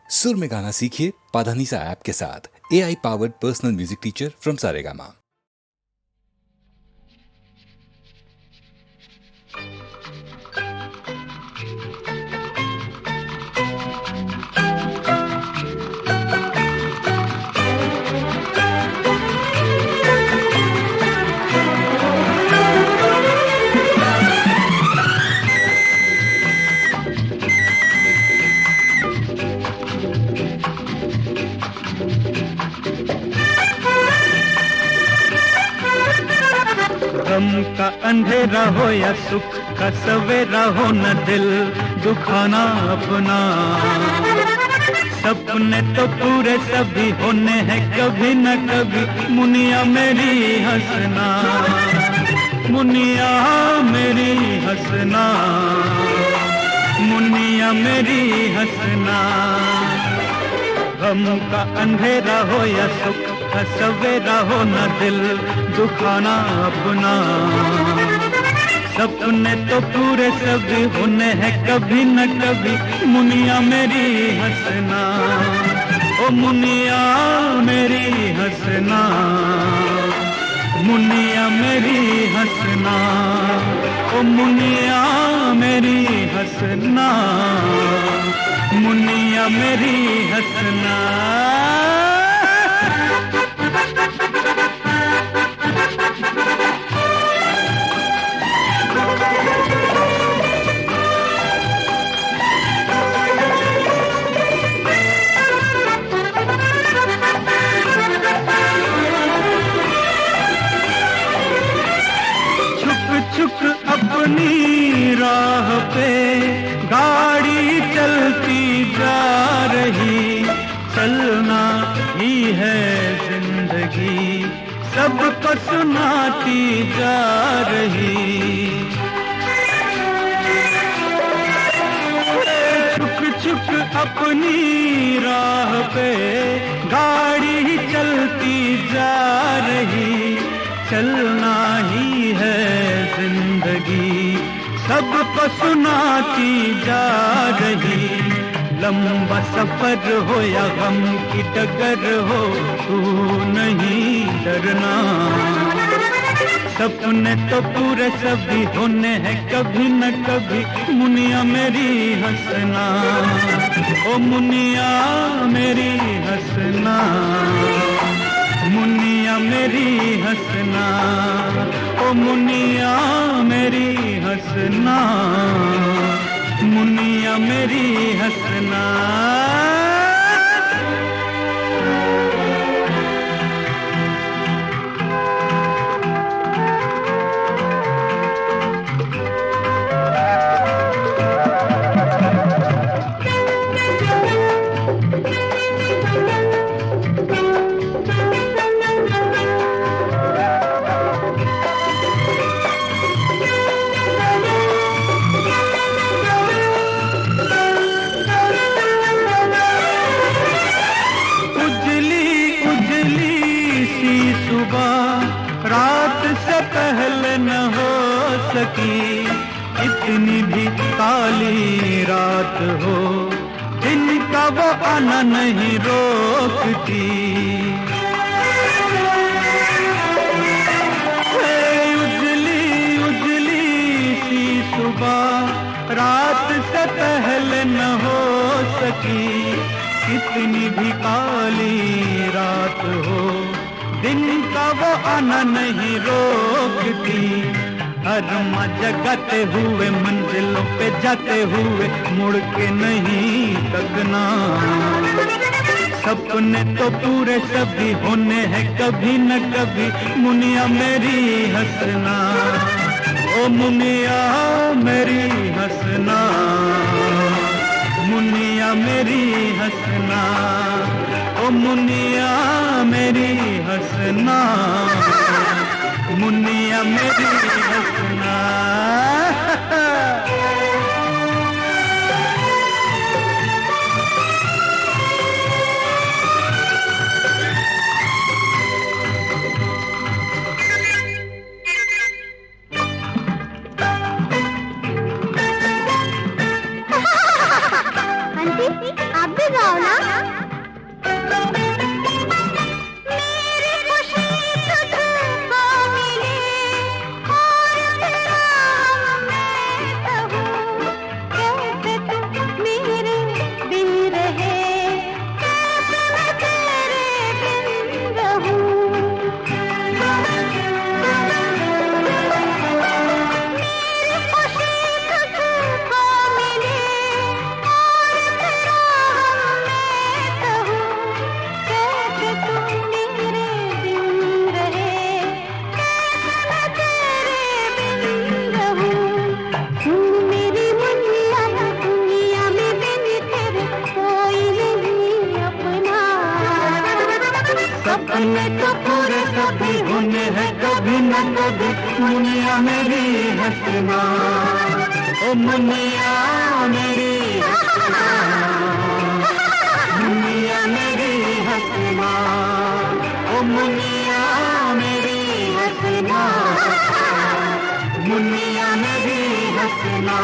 सुर में गाना सीखिए पाधानीसा ऐप के साथ। AI powered personal music teacher from Saregama. गम का अंधेरा हो या सुख का सवेरा हो, न दिल दुखाना अपना। सपने तो पूरे सभी होने हैं कभी न कभी, मुनिया मेरी हंसना, मुनिया मेरी हंसना, मुनिया मेरी हंसना। गम का अंधेरा हो या सुख का सवेरा हो, न दिल दुखाना अपना। सपने तो पूरे सभी होने हैं कभी न कभी, मुनिया मेरी हंसना, ओ मुनिया मेरी हंसना, मुनिया मेरी हंसना, ओ मुनिया मेरी हंसना, मुनिया मेरी हंसना। छुक अपनी राह पे गाड़ी चलती जा रही, चलना ही है जिंदगी सबको सुनाती जा रही। छुक छुक अपनी राह पे गाड़ी चलती जा रही, चलना ही है जिंदगी सबको सुनाती जा रही। लंबा सफर हो या गम की डगर हो, तू नहीं डरना। सपने तो पूरे सभी होने हैं कभी न कभी, मुनिया मेरी हंसना, ओ मुनिया मेरी हंसना, मुनिया मेरी हंसना, ओ मुनिया मेरी हंसना, मुनिया मेरी हंसना। रात से पहले न हो सकी, इतनी भी काली रात हो, दिन का वो आना नहीं रोकती। उजली उजली सी सुबह रात से पहले न हो सकी, इतनी भी काली रात हो, दिन का वो आना नहीं रोकती। हर जगाते हुए मंजिलों पे जाते हुए मुड़ के नहीं तकना। सपने तो पूरे सभी होने हैं कभी न कभी, मुनिया मेरी हंसना, ओ मुनिया मेरी हंसना, मुनिया मेरी हंसना, ओ मुनिया मेरी हंसना, मुनिया मेरी हंसना। आप भी सपने तो पूरे कभी होने हैं कभी न कभी मुनिया मेरी हंसना, ओ मुनिया मेरी हंसना, मुनिया मेरी हंसना, ओ मुनिया मेरी हंसना, मुनिया मेरी हंसना।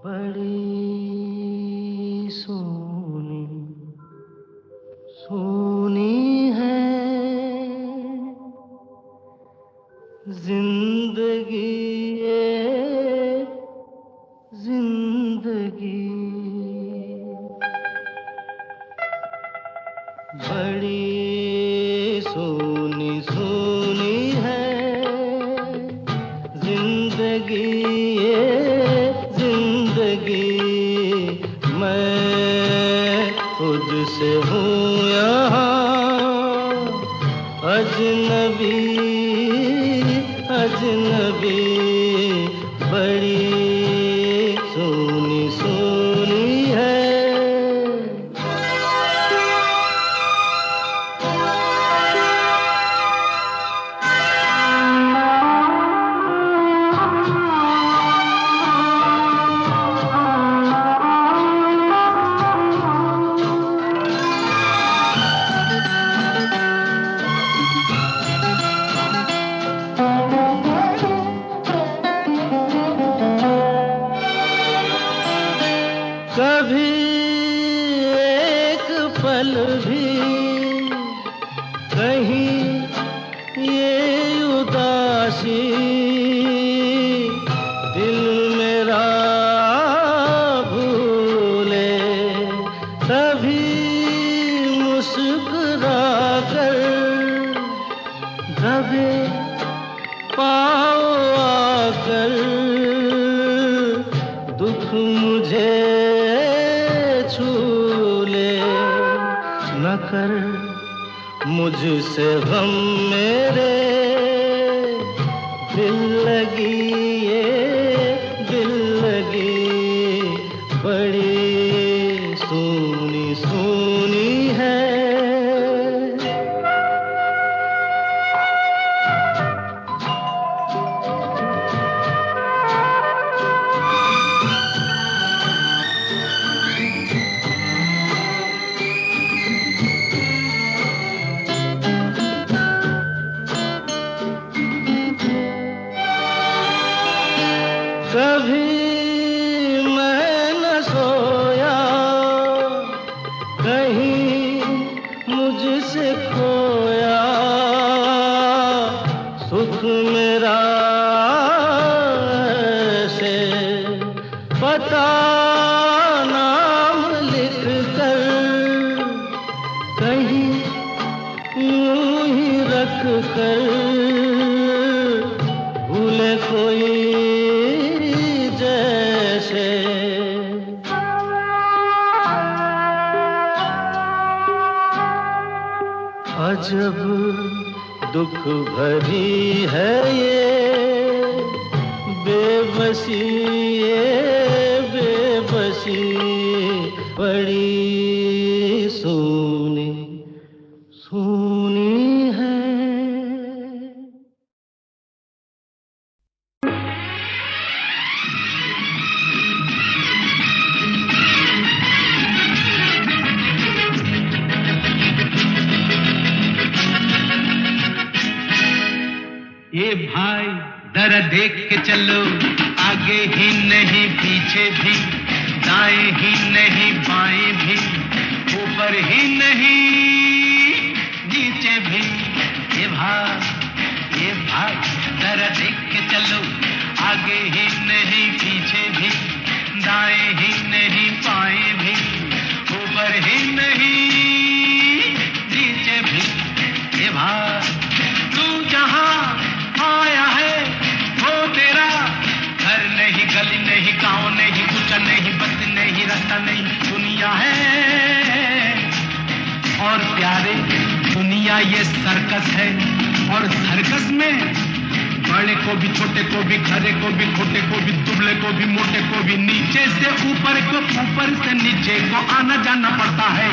बड़ी सोनी सोनी है जिंदगी ये जिंदगी, बड़ी सोनी सोनी है जिंदगी ये जिंदगी। मैं खुद से हूँ यहाँ अजनबी अजनबी, बड़ी सोनी सोनी है। कभी एक पल भी कहीं ये उदासी दिल मेरा भूले, तभी मुस्कुरा कर दबे पाँव आकर दुख मुझे न कर मुझसे गम मेरे दिल लगी ये दिल लगी, बड़ी सोनी सोनी है। कभी मैं न सोया कहीं मुझसे खोया, सुख मेरा से पता नाम लिख कर कहीं यूं ही रख कर भूले कोई जैसे। अजब दुख भरी है ये बेबसी ये बेबसी बड़ी सोनी सोनी है। ये भाई जरा देख के चलो, आगे ही नहीं पीछे भी, दाएं ही नहीं बाएं भी, ऊपर ही नहीं नीचे भी। ये भाई जरा देख के चलो, आगे ही नहीं पीछे भी, दाएं ही नहीं बाएं भी, ऊपर ही नहीं नीचे भी। ये भाई तू जहां आया है वो तेरा घर नहीं, गली नहीं, गांव नहीं, कुछ नहीं, बस नहीं, रास्ता नहीं, दुनिया है। और प्यारे दुनिया ये सर्कस है, और सर्कस में बड़े को भी, छोटे को भी, खरे को भी, खोटे को भी, दुबले को भी, मोटे को भी, नीचे से ऊपर को, ऊपर से नीचे को आना जाना पड़ता है।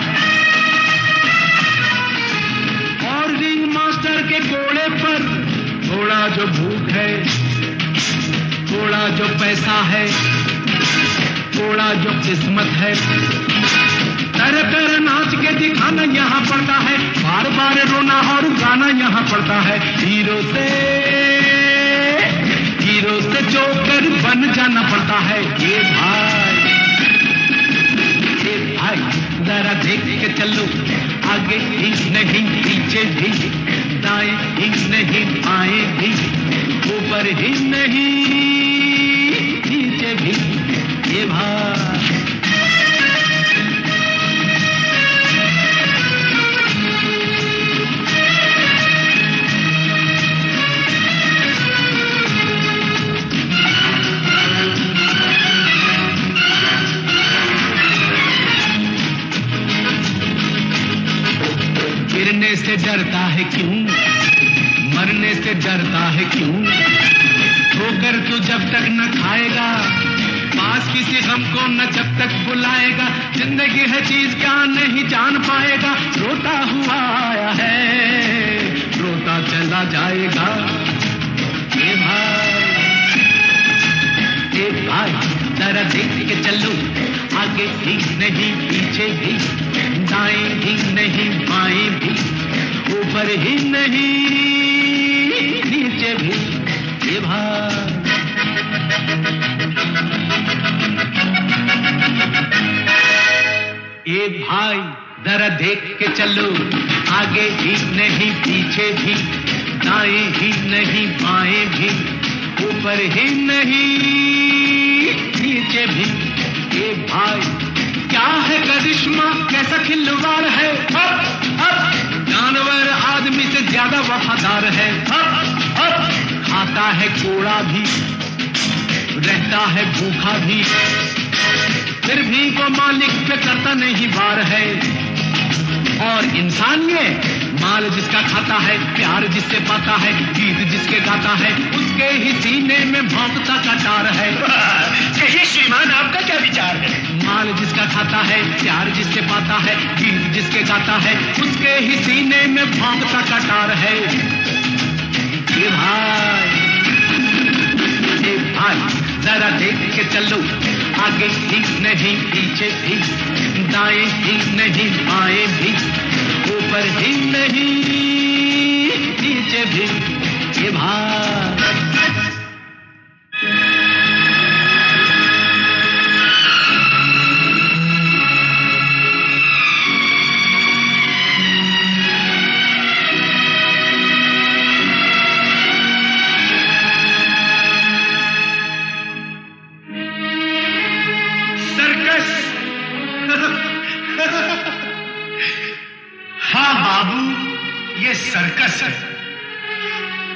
और रिंग मास्टर के घोड़े पर थोड़ा जो भूख है, थोड़ा जो पैसा है, थोड़ा जो किस्मत है, कर नाच के दिखाना यहाँ पड़ता है, बार बार रोना और गाना यहाँ पड़ता है। हीरो से जोकर बन जाना पड़ता है। ये भाई जरा देख के चलो, आगे ही नहीं पीछे भी, दाएं ही नहीं बाएं भी, ऊपर ही नहीं नीचे भी। ये भाई गिरने से डरता है क्यों, मरने से डरता है क्यों, ठोकर तू जब तक न खाएगा, पास किसी गम को न जब तक बुलाएगा, जिंदगी है चीज क्या नहीं जान पाएगा, रोता हुआ आया है रोता चला जाएगा। ये भाई जरा देख के चलो, आगे ही नहीं पीछे भी, दाएं ही नहीं बाएं भी, ऊपर ही नहीं नीचे भी। ये भाई जरा देख के चलो, आगे ही नहीं पीछे भी, दाएं ही नहीं बाएं भी, ऊपर ही नहीं नीचे भी। ये भाई क्या है करिश्मा, कैसा खिलवाड़ है, जानवर आदमी से ज्यादा वफादार है, खाता है कूड़ा भी, रहता है भूखा भी, फिर भी वो मालिक पे करता नहीं वार है। और इंसान ये माल जिसका खाता है, प्यार जिससे पाता है, गीत जिसके गाता है, उसके ही सीने में भौंकता कटार है। कहिए श्रीमान आपका क्या विचार है? माल जिसका खाता है, प्यार जिससे पाता है, गीत जिसके गाता है, उसके ही सीने में भौंकता कटार है। ये भाई जरा देख के चलो, आगे ही नहीं पीछे भी, दाएं ही नहीं बाएं भी, ऊपर ही नहीं नीचे भी। ये भाई हाँ बाबू, ये सर्कस है,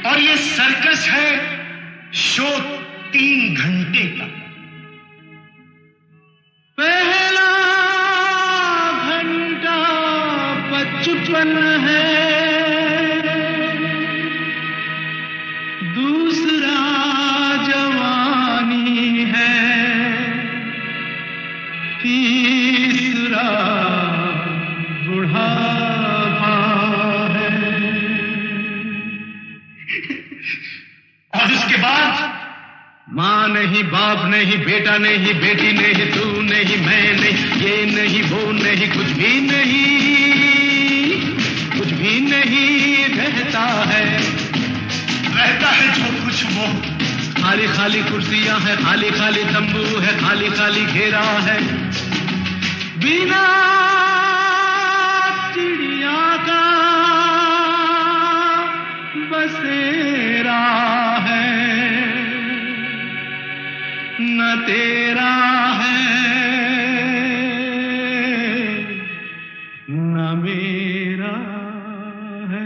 और ये सर्कस है शो 3 घंटे का। पहला घंटा बचपन है, दूसरा जवानी और इसके बाद माँ नहीं, बाप नहीं, बेटा नहीं, बेटी नहीं, तू नहीं, मैं नहीं, ये नहीं, वो नहीं, कुछ भी नहीं, कुछ भी नहीं रहता है जो कुछ वो। खाली खाली कुर्सियां है, खाली खाली तंबू है, खाली खाली घेरा है, बिना चिड़िया का बसेरा है, न तेरा है न मेरा है।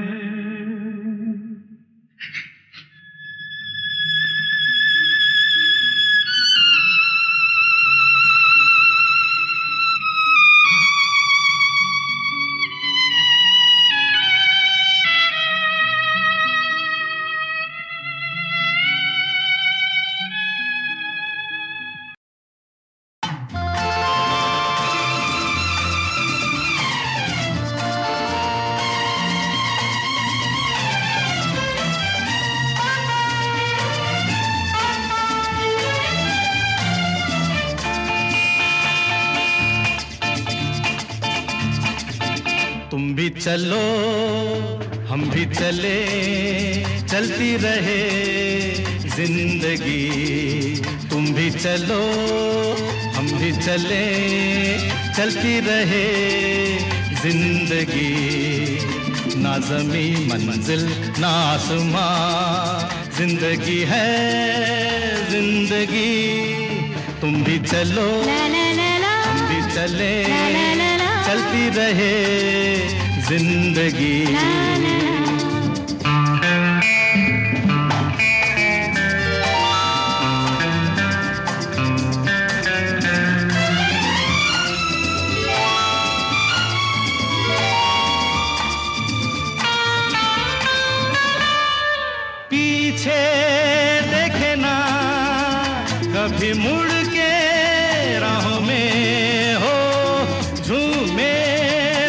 तुम भी चलो हम भी चले, चलती रहे जिंदगी। तुम भी चलो हम भी चले, चलती रहे जिंदगी। ना ज़मी मंजिल ना आसमां, जिंदगी है जिंदगी। तुम भी चलो हम भी चले, चलती रहे जिंदगी। पीछे देखे ना कभी मुड़ के, राहों में हो झूमे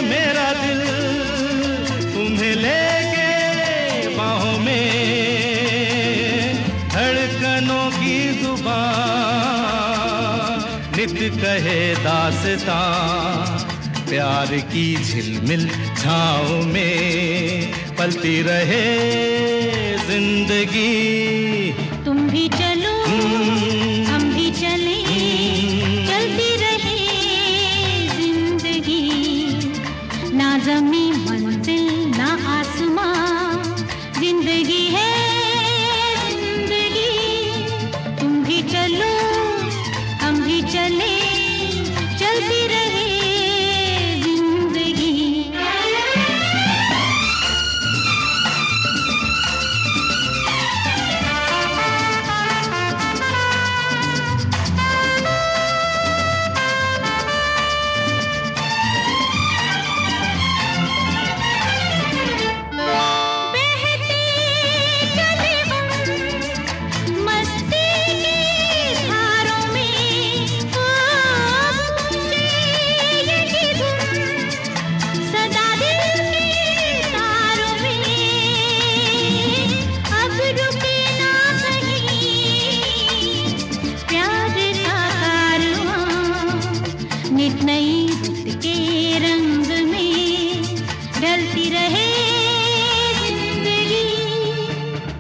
मेरा दिल, तुम्हें लेके बाहों में। धड़कनों की जुबान नित कहे दास्तां, प्यार की झिलमिल छाँव में पलती रहे जिंदगी। तुम भी चलो हम भी चले, चलती रहे जिंदगी। ना ज़मी मंजिल ना आसमां, जिंदगी है जिंदगी। तुम भी चलो हम भी चले, चलती रहे जिंदगी।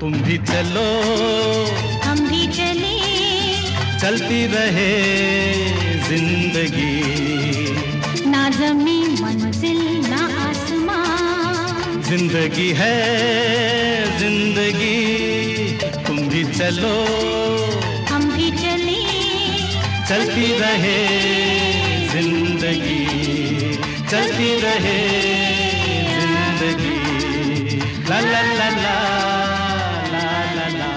तुम भी चलो हम भी चले, चलती रहे जिंदगी। ना ज़मीं मंजिल ना आसमां, जिंदगी है जिंदगी। तुम भी चलो हम भी चले, चलती रहे जिंदगी, चलती रहे जिंदगी। ला ला ला ला ला ला ला।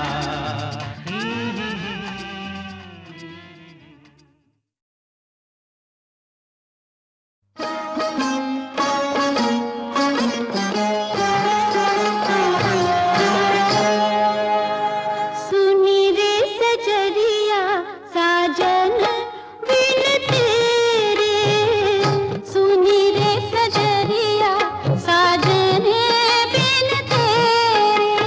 सुनी रे सजरिया साजन बिन तेरे, सुनी रे सजरिया साजन बिन तेरे।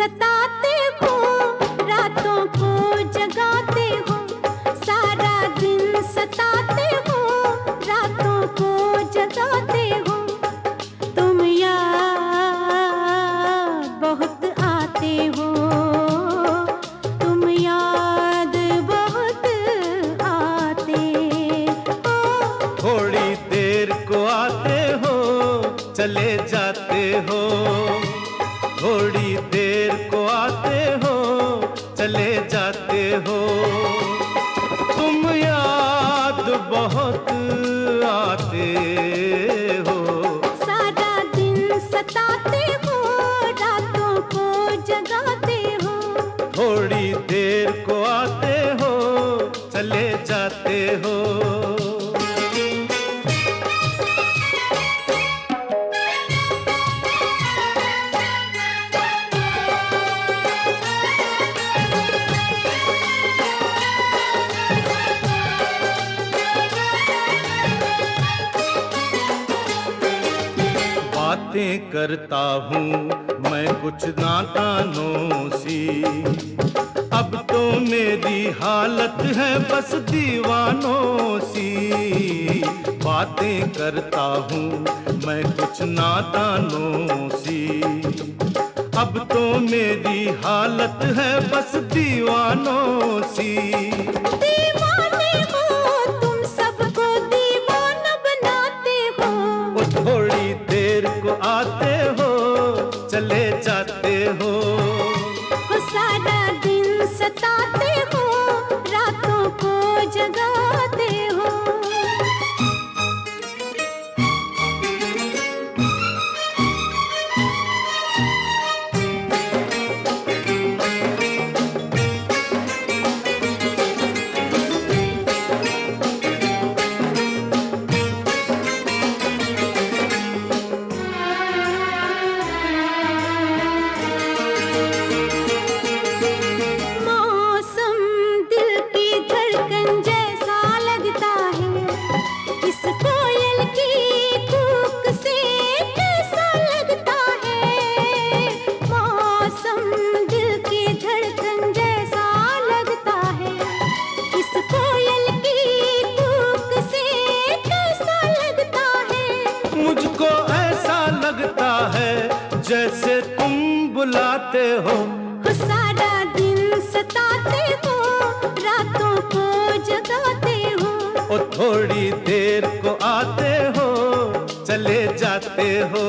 सताते हो, रातों को जगाते हो, सारा दिन सताते हो, रातों को जगाते हो। तुम याद बहुत आते हो, तुम याद बहुत आते हो। थोड़ी देर को आते हो, चले जाते हो, थोड़ी देर को आते हो, चले जाते हो। तुम याद बहुत आते हो। सारा दिन सताते हो, रातों को जगाते हो। थोड़ी देर को आते हो, चले जाते हो। बातें करता हूँ मैं कुछ नादानों सी, अब तो मेरी हालत है बस दीवानों सी। बातें करता हूँ मैं कुछ नादानों सी, अब तो मेरी हालत है बस दीवानों सी। दीवाने हो तुम, सबको दीवाना बनाते हो। वो थोड़ी देर को आते हो, चले जाते हो। वो सारा दिन सताते हो, रातों को जगाते हो। मौसम दिल की धड़कन जैसा लगता है, इस कोयल की कूक से कैसा लगता है। मौसम दिल की धड़कन जैसा लगता है, इस कोयल की कूक से कैसा लगता है। मुझको ऐसा लगता है जैसे तुम बुलाते हो। वो सारा दिन सताते हो, रातों को जगाते हो। और थोड़ी देर को आते हो, चले जाते हो।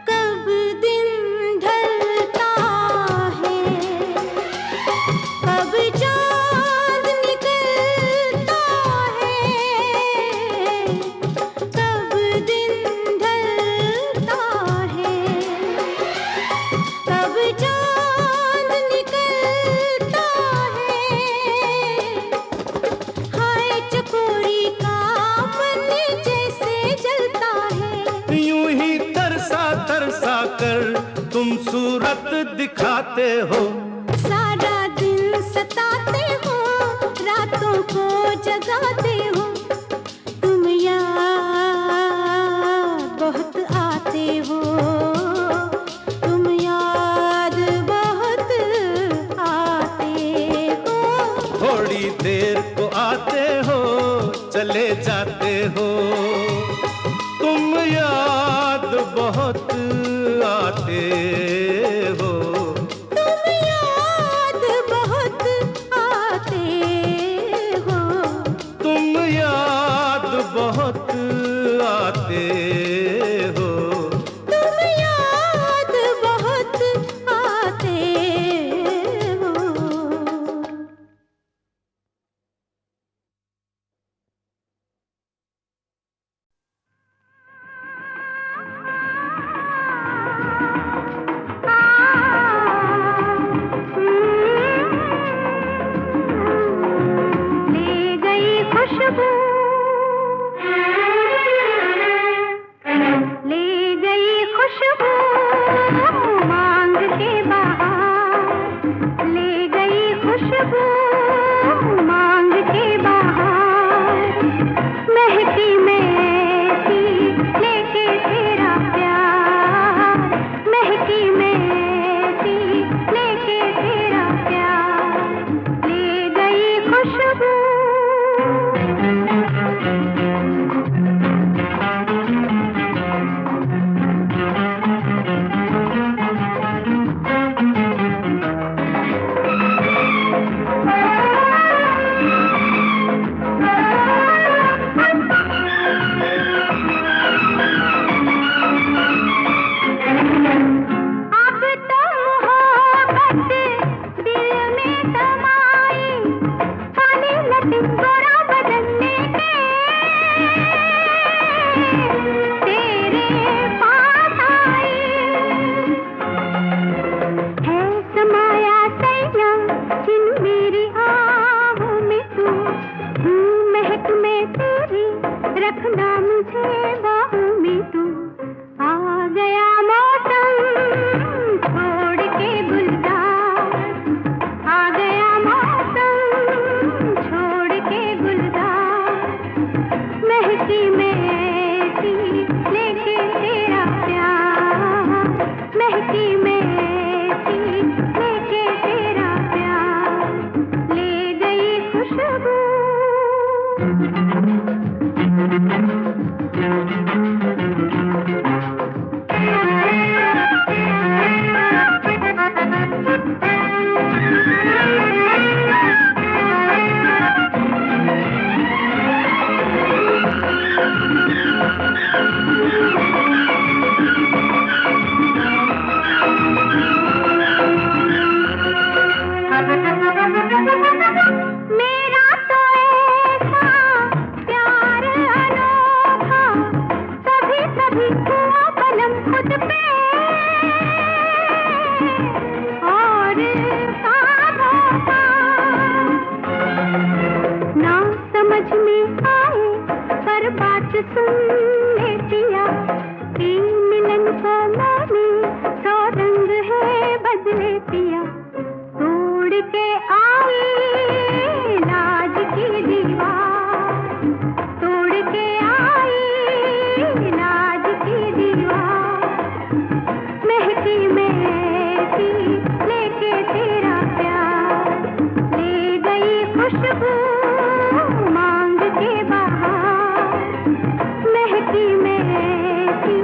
कब दिन ढलता है, कब चाँद निकलता है। कब दिन ढलता है, कब चाँद निकलता है। हाय चकोरी का मन जैसे जलता है। यूं ही तरसा तरसा कर तुम सूरत दिखाते हो। सारा दिन सताते हो, रातों को जगाते हो। तुम याद बहुत आते हो, तुम याद बहुत आते हो। थोड़ी देर को आते हो, चले जाते हो। तुम याद बहुत आते हो। तुम याद बहुत आते हो। तुम याद बहुत आते हो। तुम याद बहुत आते हो। खुशबू ले गई खुशबू मांग के बाहर ले गई खुशबू मांग के बाहर महकी महकी लेके तेरा प्यार महकी महकी लेके तेरा प्यार ले गई खुशबू अब तो मोहब्बत दिल में समाई खाली लटिन गोरा बदलने के तेरे पास आई है समाया सैया जिन मेरी आहों में तू महक में तेरी रखना मुझे बाहों में तू आ गया मौसम छोड़ के गुलजार आ गया मौसम छोड़ के गुलजार महकी महकी लेके तेरा प्यार महकी महकी लेके तेरा प्यार ले गई खुशबू मेरा तो ऐसा प्यार अनोखा कभी कभी हुआ बलम खुद पे और साधों का ना समझ में आए पर बात सुन ले पिया कि मिलन को माने सौ रंग है बदले पिया तोड़ के आई लाज की दीवार तोड़ के आई लाज की दीवार महकी महकी लेके तेरा प्यार ले गई खुशबू मांग के बाहर महकी महकी